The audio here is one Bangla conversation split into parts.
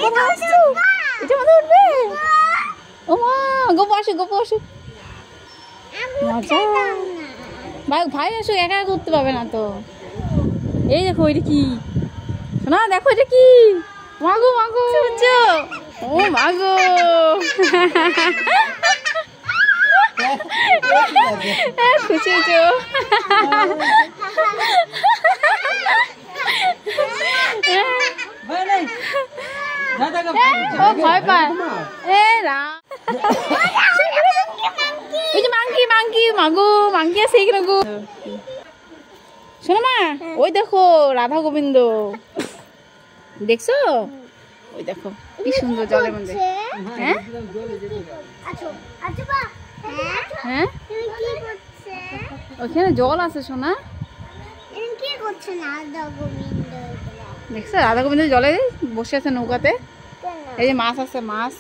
কোথায় আসছো? এটা মধ্যে উঠবে? ও মা, গপু আসো, গপু আসো। মজা। ভাই আসো, একা একা উঠতে পারবে না তো। এই দেখো এটা কি শোনা, দেখো এটা কি, মাগো মাগো বুঝছো? ও মাগো, খুশি হয়েছো? ও ভয় পায়। এ রাম, ওই যে মাংকি মাংকি, মাগো মাংকি আছে এখানে গো। শোনো মা, ওই দেখো রাধা গোবিন্দ দেখছো? ওই দেখো কি সুন্দর জলের মধ্যে। হ্যাঁ হ্যাঁ, ওইখানে জল আছে সোনা। দেখছো রাধা গোবিন্দ জলে বসে আছে নৌকাতে। এই যে মাছ আছে, মাছ।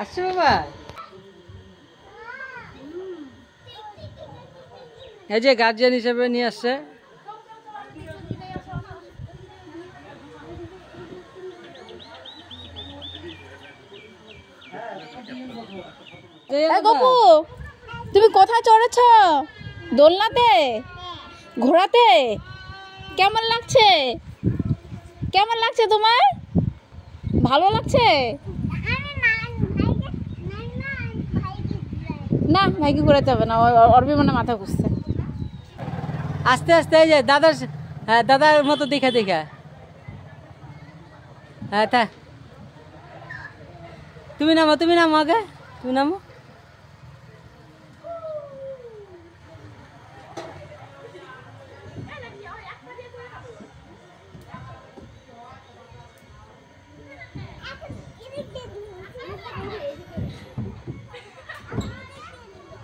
আসছে বাবা, এই যে গার্জিয়ান হিসেবে নিয়ে আসছে। গপু, তুমি কোথায় চড়েছ? দোলনাতে, ঘোড়াতে? কেমন লাগছে? কেমন লাগছে তোমার? ভালো লাগছে? না, ভাইকে ঘোরাতে হবে না, অরবি মনে মাথা ঘুরছে। আস্তে আস্তে, এই যে দাদার, হ্যাঁ দাদার মতো দেখা দেখা। হ্যাঁ তা তুমি নামো, তুমি নামো আগে, তুমি নামো।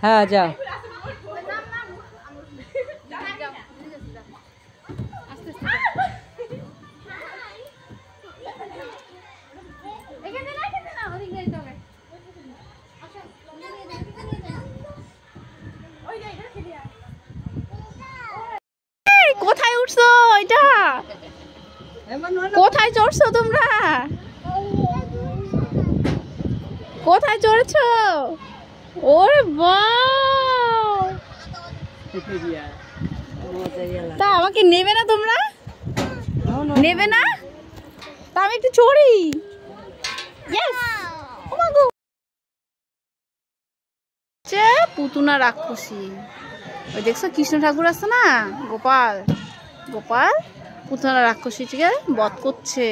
হ্যাঁ যাও। কোথায় উঠছো? এটা কোথায় চড়ছো তোমরা? কোথায় চড়ছো? ওরে বাহ, তা আমাকে নেবে না তোমরা? নেবে না? তা আমি একটু চড়ি। পুতুনা রাক্ষসী, ওই দেখছো কৃষ্ণ ঠাকুর আছে না, গোপাল, গোপাল পুতুনা রাক্ষসীকে বধ করছে,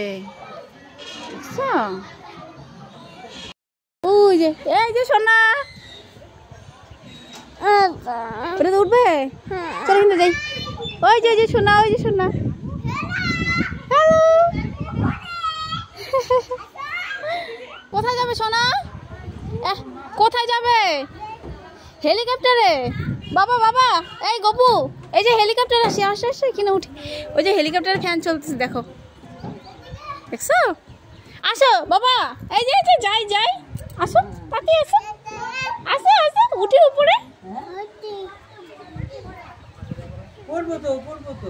দেখছো? ওই যে, এই যে সোনা, ওটাতে উঠবে? চলো কিন্তু যাই। ওই যে সোনা, ওই যে সোনা। হ্যালো, কোথায় যাবে সোনা? কোথায় যাবে? হেলিকপ্টারে? বাবা বাবা, এই গপু, এই যে হেলিকপ্টার আসে, আসে আসে এখানে উঠি। ওই যে হেলিকপ্টারের ফ্যান চলতেছে, দেখো, দেখছো? আসো বাবা, এই যে যাই যাই, আসো পাখি, আসো আসো আসো, উঠি উপরে। পড়বো তো, পড়বো তো।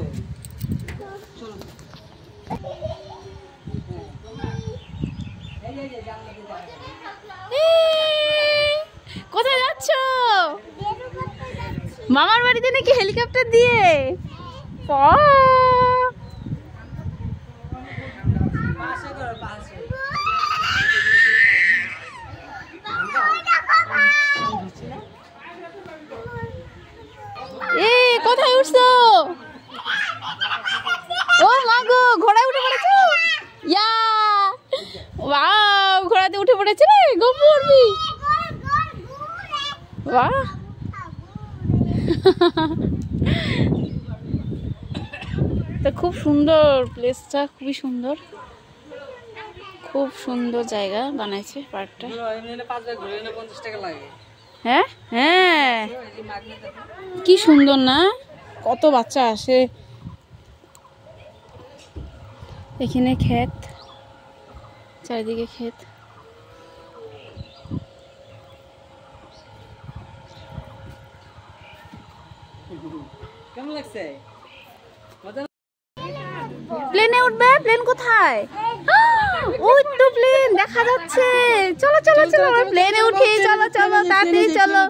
কোথায় যাচ্ছ? মামার বাড়িতে নাকি হেলিকপ্টার দিয়ে? কোথায় উঠছো? ও মা গো, ঘোড়ায় উঠে পড়েছো? ইয়া, ওয়াও, ঘোড়াতে উঠে পড়েছে রে গপু, উঠবি? বাহ, তো খুব সুন্দর প্লেসটা, খুবই সুন্দর, খুব সুন্দর জায়গা বানাইছে পার্কটা। হ্যাঁ হ্যাঁ, কি সুন্দর না, কত বাচ্চা আসে এখানে, ক্ষেত, চারিদিকে ক্ষেত। কেমন লাগছে? উঠবে? প্লেন কোথায়? ওই তো প্লেন দেখা যাচ্ছে। চলো চলো চলো প্লেনে উঠি। চলো চলো তাড়াতাড়ি চলো,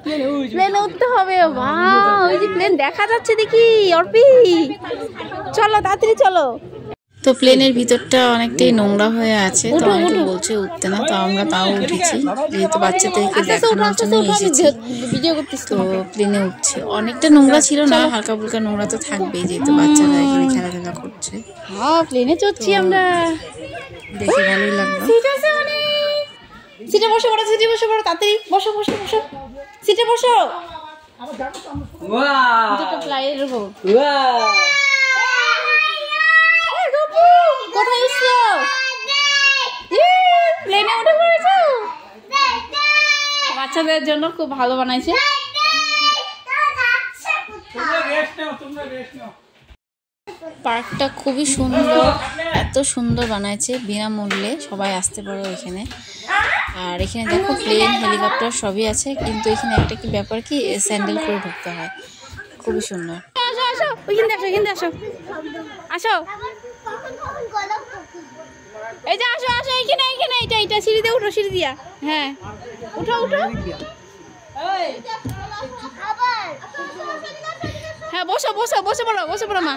প্লেনে উঠতে হবে। বাহ, ওই যে প্লেন দেখা যাচ্ছে দেখি অর্পি। চলো তাড়াতাড়ি চলো। তো প্লেনের ভিতরটা অনেকটাই নোংরা হয়ে আছে, তো অনেকে বলছে উঠতে না, তো আমরা তাও উঠেছি যেহেতু বাচ্চাদেরকে দেখানোর জন্য এসেছি। তো প্লেনে উঠছি। অনেকটা নোংরা ছিল না, হালকা ফুলকা নোংরা তো থাকবেই যেহেতু বাচ্চারা এখানে খেলাধুলা করছে। হ্যাঁ প্লেনে চড়ছি আমরা, দেখে ভালোই লাগলো। সিটে বসে পড়ো, সিটে বসে পড়ো, তাড়াতাড়ি বসো বসো বসো, সিটে বসো। কোথায় উঠছো? প্লেনে উঠে পড়েছো? বাচ্চাদের জন্য খুব ভালো বানাইছে। পার্কটা খুবই সুন্দর, এত সুন্দর বানাইছে, বিনামূল্যে সবাই আসতে পারে এখানে। আর এখানে দেখো প্লেন, হেলিকপ্টার সবই আছে, কিন্তু এখানে একটা কি ব্যাপার কি স্যান্ডেল করে ঢুকতে হয়। খুবই সুন্দর। আসো আসো, ওইখানে আসো, এখানে আসো, আসো এই যে আসো আসো, এইখানে এইখানে, এইটা এইটা সিঁড়ি দিয়ে উঠো, সিঁড়ি দিয়া। হ্যাঁ উঠো উঠো। হ্যাঁ বসো বসো, বসে পড়ো, বসে পড়ো মা,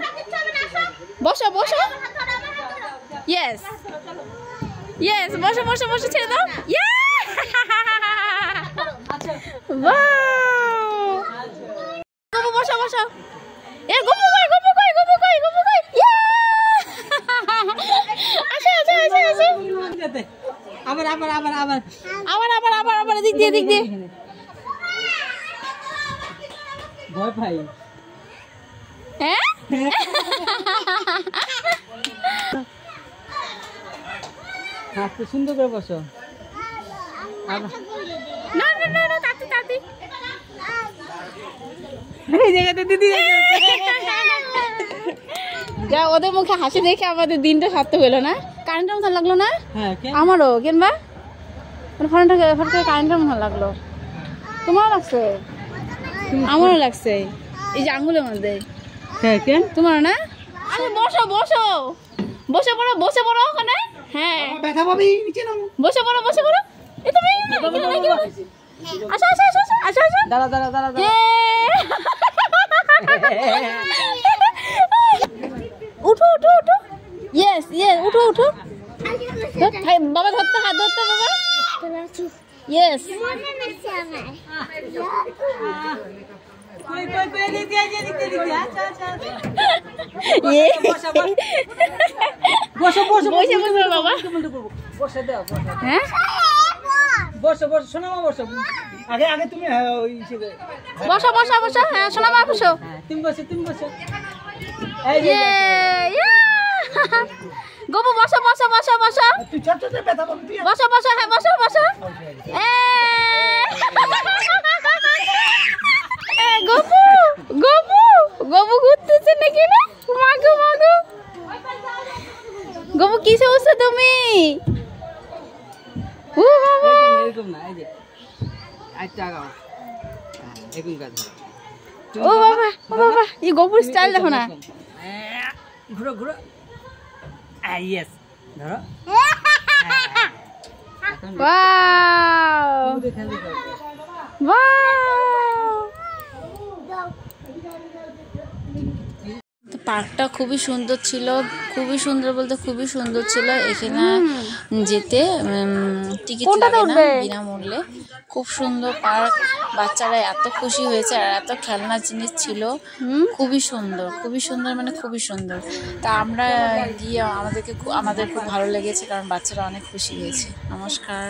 বসো বসো। ইয়েস ইয়েস, বসো বসো বসো, ছেড়ে দাও। বসো বসো। এ গপু কই, গপু কই, গপু কই, গপু কই। আসো আসো আসো আসো। আবার আবার আবার আবার আবার আবার আবার আবার, দিক দিয়ে দিক দিয়ে। ভয় পাই। হ্যাঁ আস্তে সুন্দর করে বসো। না না না না, তাতি তাতি। এই জায়গাতে দিদি যা, ওদের মুখে হাসি দেখে আমাদের দিনটা সার্থক হলো না? কারেন্টের মতো লাগলো না? হ্যাঁ আমারও কেনবা ফোনটা ফট করে কারেন্টের মতো লাগলো। তোমারও লাগছে? আমারও লাগছে, এই যে আঙ্গুলের মধ্যে। হ্যাঁ কেন তোমারও না? আরে বসো বসো, বসে পড়ো, বসে পড়ো ওখানে। হ্যাঁ ব্যথা পাবি, নিচে নামো। বসে পড়ো, বসে পড়ো। এই তুমি আসো আসো আসো আসো আসো। দাঁড়া দাঁড়া দাঁড়া দাঁড়া। উঠো উঠো উঠো। ইয়েস ইয়েস, উঠো উঠো। বাবা ধরতে, হাত ধরতে বাবা। ইয়েস। কই কই কই, দিদি আজে দিদি দিদি। আচ্ছা আচ্ছা আচ্ছা। বসো বসো বসো বসে বসে বাবা। বসে দাও, বসো। হ্যাঁ বসো বসো, শোনো মা বসো। আগে আগে তুমি ওই হিসেবে বসো বসো বসো। হ্যাঁ শোনা মা বসো। তুমি বসো, তুমি বসো। এই যে গপু বসো বসো বসো বসো। তুই ছোট ছোট ব্যথা পাবি। বসো বসো, হ্যাঁ বসো বসো। গপু গপু গপু ঘুরতেছে নাকি না? মাগো মাগো, গপু কিসে বসছো তুমি? এরকম না, এই যে আচ্ছা আগাও। এরকম কাজ। ও বাবা ও বাবা, এই গপুর স্টাইল দেখো না। ঘুরো ঘুরো। ইয়েস, ধরো। Wow wow. পার্কটা খুবই সুন্দর ছিল, খুবই সুন্দর বলতে খুবই সুন্দর ছিল। এখানে যেতে টিকিট লাগে না, বিনামূল্যে। খুব সুন্দর পার্ক, বাচ্চারা এত খুশি হয়েছে, আর এত খেলনার জিনিস ছিল। খুবই সুন্দর, খুবই সুন্দর, মানে খুবই সুন্দর। তা আমরা গিয়ে আমাদের খুব ভালো লেগেছে, কারণ বাচ্চারা অনেক খুশি হয়েছে। নমস্কার।